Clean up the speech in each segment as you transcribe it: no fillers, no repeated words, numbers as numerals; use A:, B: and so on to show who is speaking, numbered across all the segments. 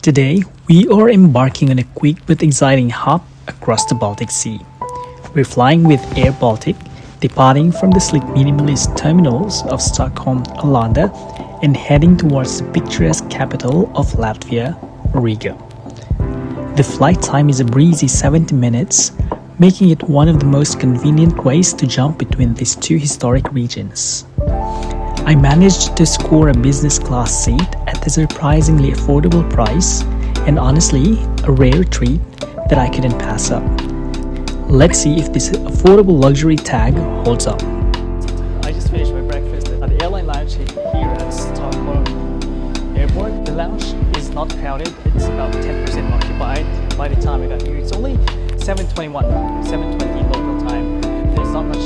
A: Today, we are embarking on a quick but exciting hop across the Baltic Sea. We're flying with Air Baltic, departing from the sleek minimalist terminals of Stockholm, Arlanda, and heading towards the picturesque capital of Latvia, Riga. The flight time is a breezy 70 minutes, making it one of the most convenient ways to jump between these two historic regions. I managed to score a business class seat at a surprisingly affordable price, and honestly, a rare treat that I couldn't pass up. Let's see if this affordable luxury tag holds up. I just finished my breakfast at the airline lounge here at Stockholm Airport. The lounge is not crowded, it's about 10% occupied by the time I got here. It's only 7:20 local time. There's not much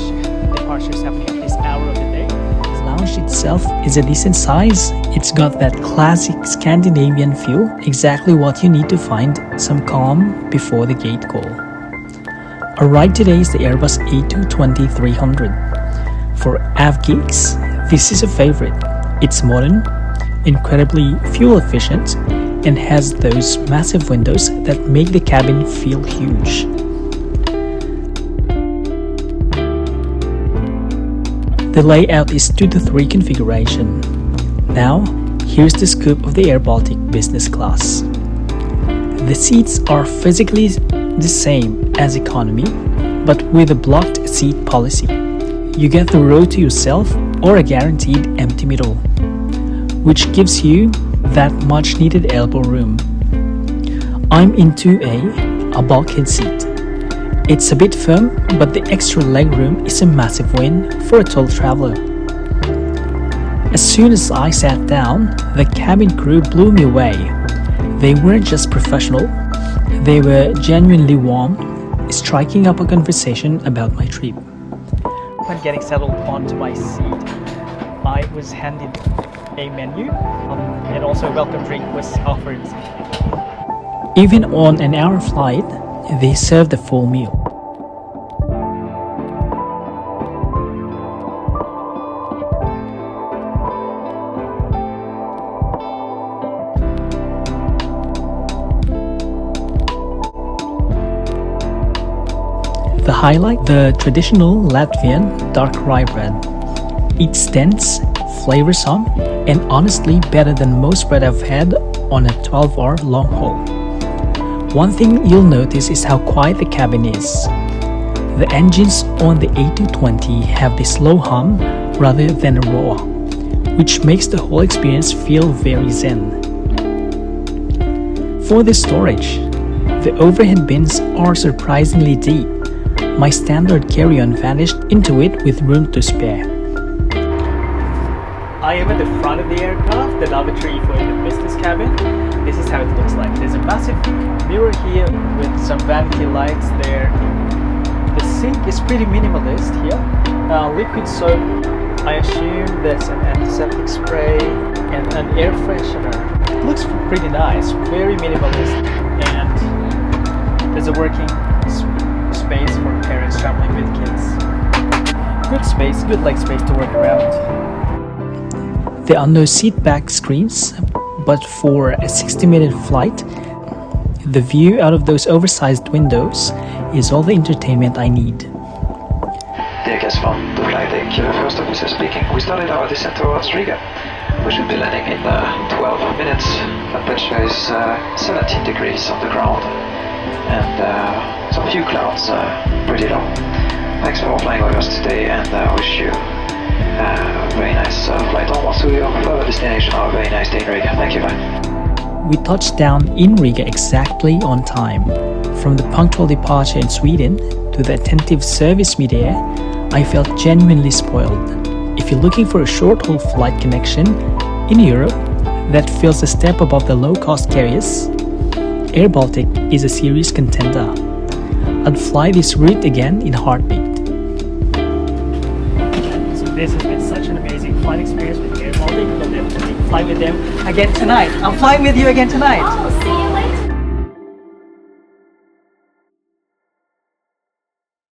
A: departures happening at this hour of the day. The lounge itself is a decent size. It's got that classic Scandinavian feel, exactly what you need to find some calm before the gate call. Our ride today is the Airbus A220-300. For AV geeks, this is a favorite. It's modern, incredibly fuel efficient, and has those massive windows that make the cabin feel huge. The layout is 2-3 configuration. Now, here's the scoop of the Air Baltic business class. The seats are physically the same as economy, but with a blocked seat policy. You get the row to yourself or a guaranteed empty middle, which gives you that much needed elbow room. I'm into a bulkhead seat. It's a bit firm, but the extra leg room is a massive win for a tall traveler. As soon as I sat down, the cabin crew blew me away. They weren't just professional, they were genuinely warm, striking up a conversation about my trip. When getting settled onto my seat, I was handed a menu and also a welcome drink was offered. Even on an hour flight, they served a full meal. The highlight, the traditional Latvian dark rye bread. It's dense, flavorsome, and honestly better than most bread I've had on a 12-hour long haul. One thing you'll notice is how quiet the cabin is. The engines on the A220 have this low hum rather than a roar, which makes the whole experience feel very zen. For the storage, the overhead bins are surprisingly deep. My standard carry-on vanished into it with room to spare. I am at the front of the aircraft, the lavatory for the business cabin. This is how it looks like. There's a massive mirror here with some vanity lights there. The sink is pretty minimalist here. Liquid soap, I assume there's an antiseptic spray and an air freshener. It looks pretty nice, very minimalist, and there's a working space for parents traveling with kids. Good space, good leg space to work around. There are no seat back screens, but for a 60-minute flight, the view out of those oversized windows is all the entertainment I need.
B: Dear guests from the flight deck, first officer speaking. We started our descent towards Riga. We should be landing in 12 minutes. Temperature is 17 degrees on the ground, and some few clouds, pretty low. Thanks for flying with us today, and wish you a very nice flight onwards to your further destination, or a very nice day in Riga. Thank you, bye.
A: We touched down in Riga exactly on time. From the punctual departure in Sweden to the attentive service mid-air, I felt genuinely spoiled. If you're looking for a short-haul flight connection in Europe that feels a step above the low-cost carriers, Air Baltic is a serious contender. I'd fly this route again in a heartbeat. So this has been such an amazing flight experience with Air Baltic. We'll definitely fly with them again tonight. I'm flying with you again tonight.
C: Oh, see you